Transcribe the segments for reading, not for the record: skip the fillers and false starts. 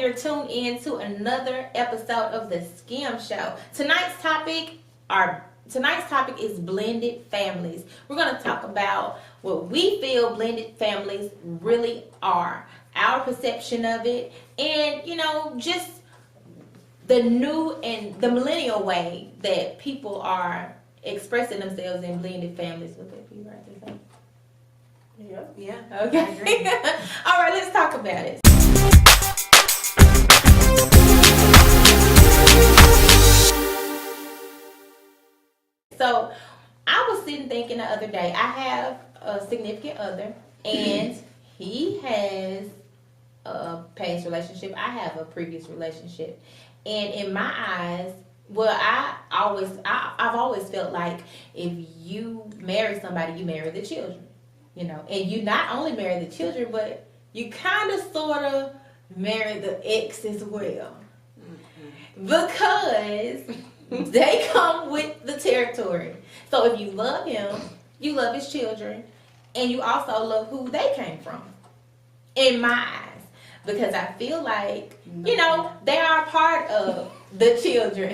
you're tuned in to another episode of the Skim Show. Tonight's topic is blended families. We're going to talk about what we feel blended families really are, our perception of it, and just the new and the millennial way that people are expressing themselves in blended families. Would that be right to say? Yeah. Okay. All right, let's talk about it. So, I was sitting thinking the other day, I have a significant other, and he has a past relationship. I have a previous relationship. And in my eyes, I've always felt like if you marry somebody, you marry the children. And you not only marry the children, but you kind of sort of marry the ex as well. Because they come with the territory. So if you love him, you love his children, and you also love who they came from. In my eyes. Because I feel like, they are part of the children.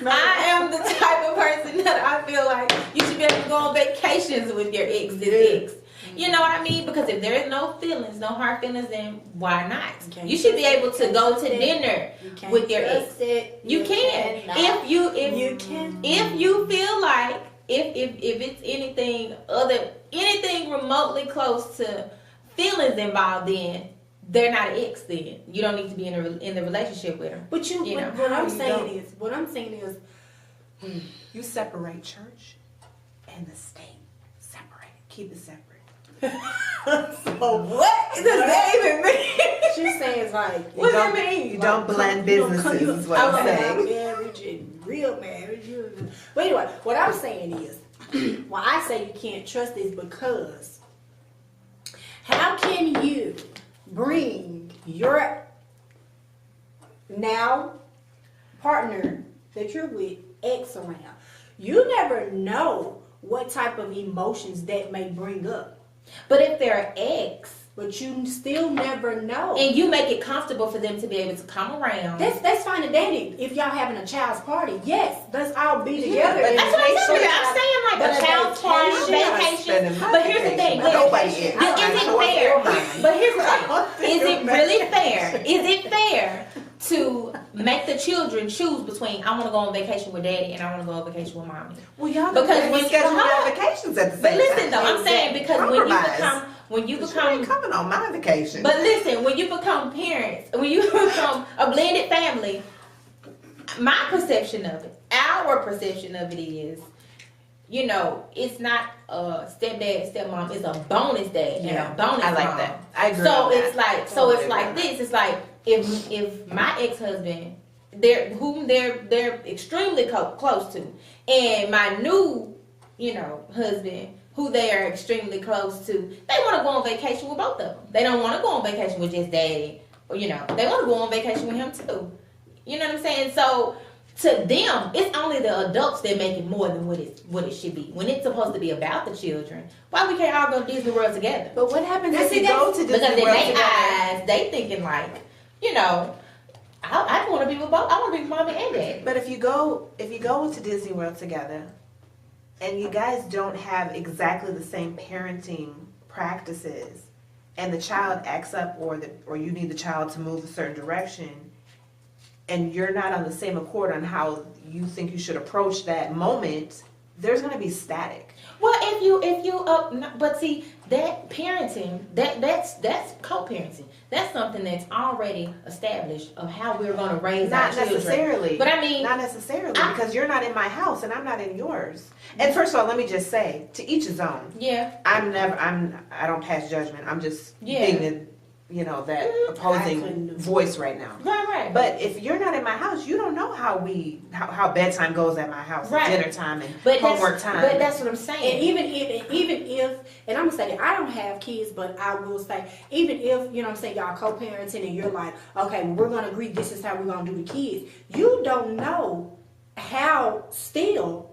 I am the type of person that I feel like you should be able to go on vacations with your ex. You know what I mean? Because if there is no feelings, no hard feelings, then why not? You should be able to go to dinner with your ex. You can. If you feel like if it's anything remotely close to feelings involved, then they're not an ex. Then you don't need to be in the relationship with them. But what I'm saying is, you separate church and the state. Keep it separate. So what does that even mean? She's saying it's like, what does that mean? You don't blend businesses, is what I'm saying. Marriage and real marriage. But anyway, what I'm saying is, why I say you can't trust is because how can you bring your now partner that you're with ex around? You never know what type of emotions that may bring up. But if they're ex, but you still never know, and you make it comfortable for them to be able to come around. That's fine and dandy. If y'all having a child's party, yes, let's all be together. But that's what I'm saying. I'm saying like a child's party, vacation. But here's the thing. Is it fair? But here's the thing. Is it really fair? Is it fair to make the children choose between I want to go on vacation with daddy and I want to go on vacation with mommy? Well, y'all because schedule your vacations at the same time. But listen though, I'm saying because when you become you ain't coming on my vacation. But listen, when you become parents, when you become a blended family, my perception of it, our perception of it is, it's not a stepdad, stepmom, it's a bonus dad and a bonus I like mom. that. I agree. So it's like it's like this. It's like if my ex-husband, they're extremely close to, and my new, husband, who they are extremely close to, they want to go on vacation with both of them. They don't want to go on vacation with just daddy, or they want to go on vacation with him too. You know what I'm saying? So to them, it's only the adults that make it more than what it should be. When it's supposed to be about the children, why we can't all go to Disney World together? But what happens if you go to Disney World together? Because in their eyes, together? they thinking like, I want to be with both. I want to be with mommy and daddy. But if you go to Disney World together, and you guys don't have exactly the same parenting practices, and the child acts up, or you need the child to move a certain direction, and you're not on the same accord on how you think you should approach that moment, there's going to be static. Well, but see, that parenting, that's co-parenting. That's something that's already established of how we're going to raise our children. Not necessarily. But I mean, not necessarily, because you're not in my house and I'm not in yours. And first of all, let me just say, to each his own. Yeah. I don't pass judgment. I'm just being that opposing voice right now. Right. But if you're not in my house, you don't know how bedtime goes at my house, and dinner time and homework time. But that's what I'm saying. And even if, and I'm gonna say I don't have kids, but I will say, even if y'all co-parenting and you're like, okay, we're gonna agree this is how we're gonna do the kids. You don't know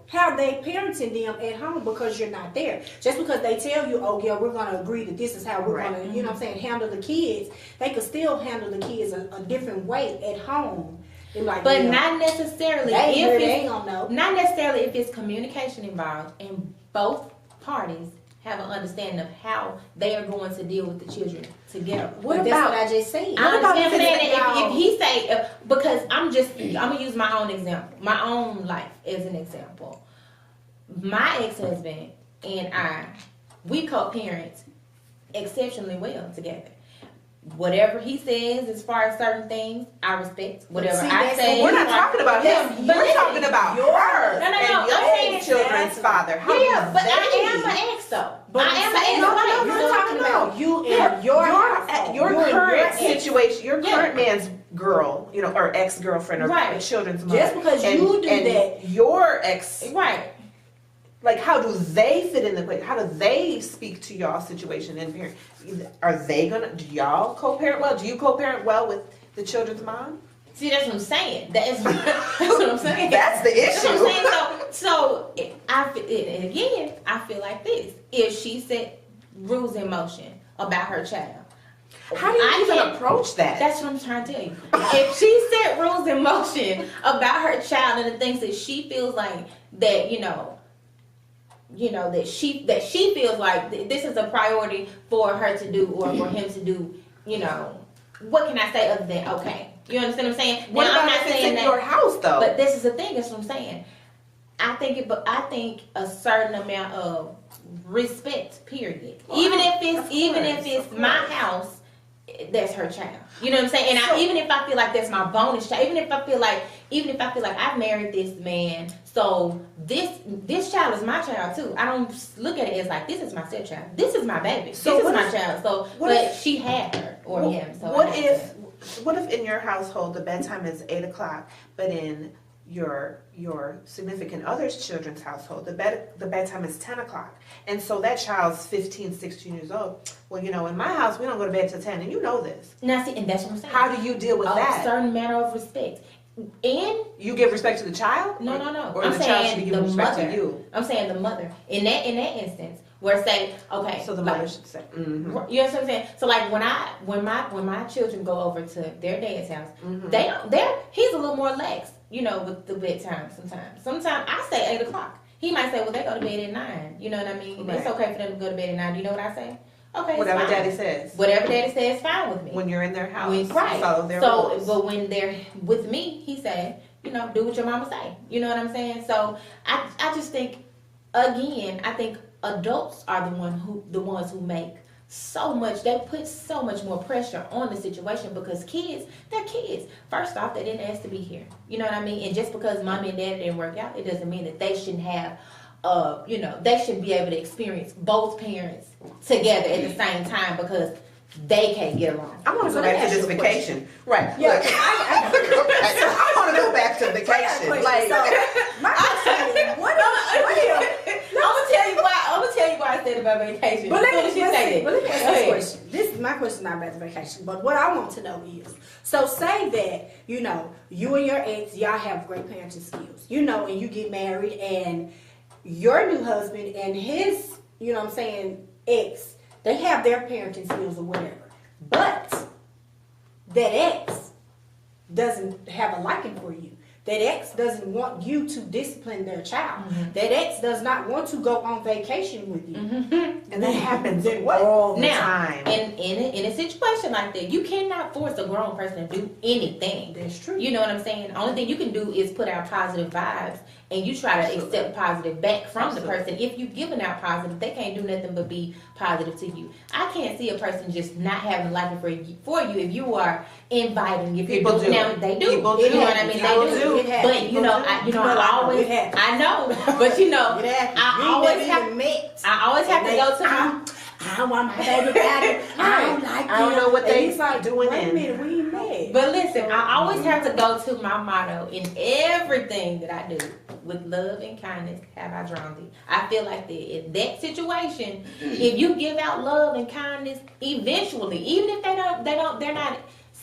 how they parenting them at home because you're not there. Just because they tell you, oh yeah, we're gonna agree that this is how we're Right. gonna, you know what I'm saying, handle the kids, they could still handle the kids a different way at home. They're like, But yeah, not necessarily they if ain't it's, gonna know. not necessarily if it's communication involved and both parties have an understanding of how they are going to deal with the children together. But that's what I just said. I understand What about that if he say, because I'm gonna use my own example, my own life as an example. My ex-husband and we co-parent exceptionally well together. Whatever he says as far as certain things, I respect. Whatever See, I that's say, We're not talking about Yeah, him. but We're listen, talking about your- her No, and I'm saying your children's exactly. father. How Yeah, do but they- I am an ex though. But I am an ex. no, wife. you're talking about you and your household. your You and current ex. situation, your Yeah. current man's girl, or ex-girlfriend or Right. children's mother. Just because you do and that. your ex, Right. like, how do they fit in the equation? How do they speak to y'all situation and parent? Are they gonna? Do y'all co-parent well? Do you co-parent well with the children's mom? See, that's what I'm saying. That's what I'm saying. That's the That's what I'm issue. saying. So and again, I feel like this: if she set rules in motion about her child, How do you I even can't- approach that? That's what I'm trying to tell you. If she set rules in motion about her child and the things that she feels like that, that she feels like this is a priority for her to do or for him to do, what can I say other than okay? You understand what I'm saying? What Now, about I'm not if it's saying in that, your house though? but this is the thing. That's what I'm saying. I think a certain amount of respect. Period. Well, even of if course, it's my house, that's her child. You know what I'm saying? And So- even if I feel like that's my bonus child, even if I feel like I've married this man, so this child is my child too. I don't look at it as like this is my stepchild. This is my baby. So this is what my if- child. So, what but if- she had her or him. So what I had if to. what if in your household the bedtime is 8:00, but in your significant other's children's household the bedtime is 10:00, and so that child's 15, 16 years old. Well, in my house we don't go to bed till 10, and you know this. Now see, and that's what I'm saying. How do you deal with a that? certain matter of respect. And You give respect to the child? no. Or I'm the child should be saying giving the respect mother. to you? I'm saying the mother. In that instance, where say, okay, So the like, mother should say, mhm. you know what I'm saying? So like when my children go over to their dad's house, Mhm. he's a little more lax, with the bedtime sometimes. Sometimes I say 8:00. He might say, well, they go to bed at 9. You know what I mean? Right. It's okay for them to go to bed at 9. You know what I say? Okay, it's Whatever fine. daddy says. Whatever daddy says, fine with me. When you're in their house, Right. follow their So, rules. but when they're with me, he said, do what your mama say. You know what I'm saying? So I just think, again, I think adults are the ones who make they put so much more pressure on the situation because they're kids. First off, they didn't ask to be here. You know what I mean? And just because mommy and daddy didn't work out, it doesn't mean that they shouldn't have they should be able to experience both parents together at the same time because they can't get along. I want to So go let me back to ask this you a vacation. Right. Yeah, Look, I want to go back to vacation. Like, my question is, what if? I'm gonna tell you why I said about vacation. But let As soon me as she said it. ask Go ahead. this question. This is my question, not about the vacation. But what I want to know is, so say that you and your ex, y'all have great parenting skills, and you get married, and your new husband and his, ex, they have their parenting skills or whatever, but that ex doesn't have a liking for you. That ex doesn't want you to discipline their child. Mm-hmm. That ex does not want to go on vacation with you. and that happens Then what? all the Now, time. in a situation like that, you cannot force a grown person to do anything. That's true. You know what I'm saying? The only thing you can do is put out positive vibes, and you try to accept positive back from the person. If you're giving out positive, they can't do nothing but be positive to you. I can't see a person just not having a liking for you if you are inviting. If People you're doing do. now, they do. People You do. know what I mean? People They do. do. It happens. But People do. I always, It happens. I know, but It happens. I You always ain't have. never even met. I always have to go to my. I don't want my baby daddy. I don't like I don't him. know what And they it's like, doing wait a in. minute, we ain't met. But listen, I always have to go to my motto in everything that I do. With love and kindness have I drawn thee. I feel like that in that situation, if you give out love and kindness, eventually, even if they're not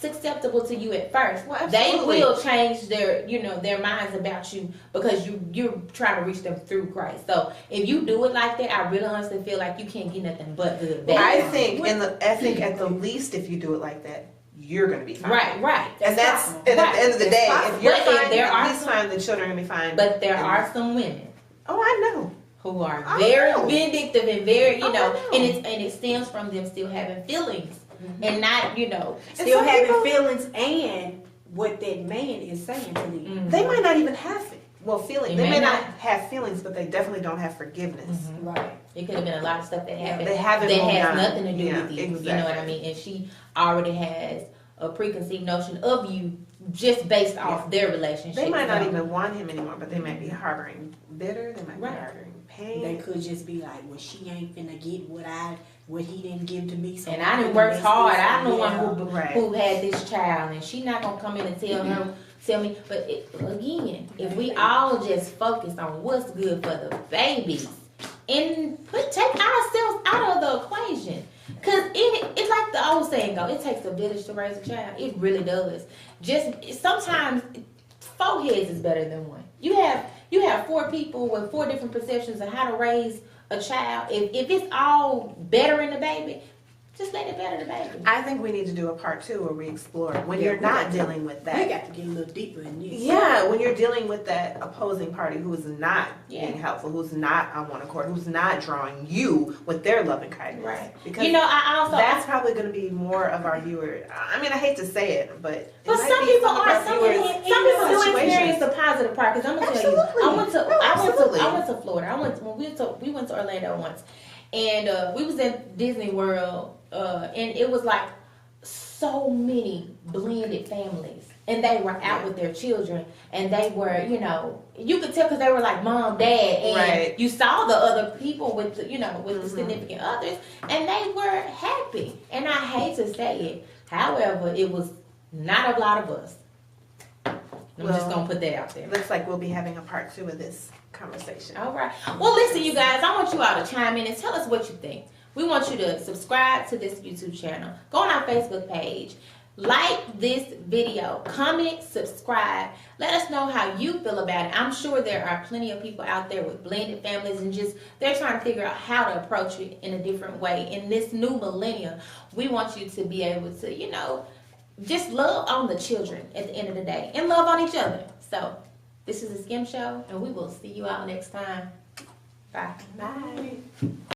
acceptable to you at first, Well, they absolutely. will change their, their minds about you because you're trying to reach them through Christ. So if you do it like that, I really honestly feel like you can't get nothing but good. I think at the least, if you do it like that, you're gonna be fine. Right. And that's possible. and at the end of the That's day, possible. if you're But if fine, there are he's some- fine. The children are gonna be fine. But there are some women Oh, I know. who are I very know. vindictive and very, Oh, I know. and it stems from them still having feelings and not, Still some having people- feelings and what that man is saying to them. They might not even have feelings. They They may may not not. have feelings, but they definitely don't have forgiveness. Right. It could have been a lot of stuff that happened They haven't that moved has on. nothing to do Yeah, with you. You know exactly. what I mean? And she already has a preconceived notion of you just based off their relationship. They might not So, even want him anymore, but they might be harboring bitter. They might be Right. harboring pain. They could just be like, well, she ain't finna get what he didn't give to me. So And I'm I done finna worked mess hard. this I'm the up. one Right. who had this child, and she not gonna come in and tell me. But again, if we all just focus on what's good for the babies and take ourselves out of the equation, cause it's like the old saying go, it takes a village to raise a child. It really does. Just sometimes 4 heads is better than one. You have 4 people with 4 different perceptions of how to raise a child. If it's all bettering the baby, just let it better the baby. I think we need to do a part 2 where we explore when Yeah, you're we not got to- dealing with We that. got to get a little deeper in this. Yeah, when you're dealing with that opposing party who is not Yeah. being helpful, who's not on one accord, who's not drawing you with their loving kindness. Right. Because I also that's probably going to be more of our viewer. I mean, I hate to say it, but it But might some be people some of are. our Some viewers' people do situations. experience the positive part. Because I'm gonna tell you, Absolutely. I went to Florida. We went to Orlando once, and we was at Disney World, and it was like so many blended families, and they were out with their children, and they were, you could tell because they were like mom, dad, and Right. you saw the other people with the, with the significant others, and they were happy. And I hate to say it, however, it was not a lot of us. I'm just Well, gonna put that out there. Looks like we'll be having a part 2 of this conversation. All right. Well, listen, you guys, I want you all to chime in and tell us what you think. We want you to subscribe to this YouTube channel. Go on our Facebook page. Like this video. Comment, subscribe. Let us know how you feel about it. I'm sure there are plenty of people out there with blended families and just they're trying to figure out how to approach it in a different way. In this new millennium, we want you to be able to, just love on the children at the end of the day and love on each other. So, this is the Skim Show, and we will see you out next time. Bye. Bye.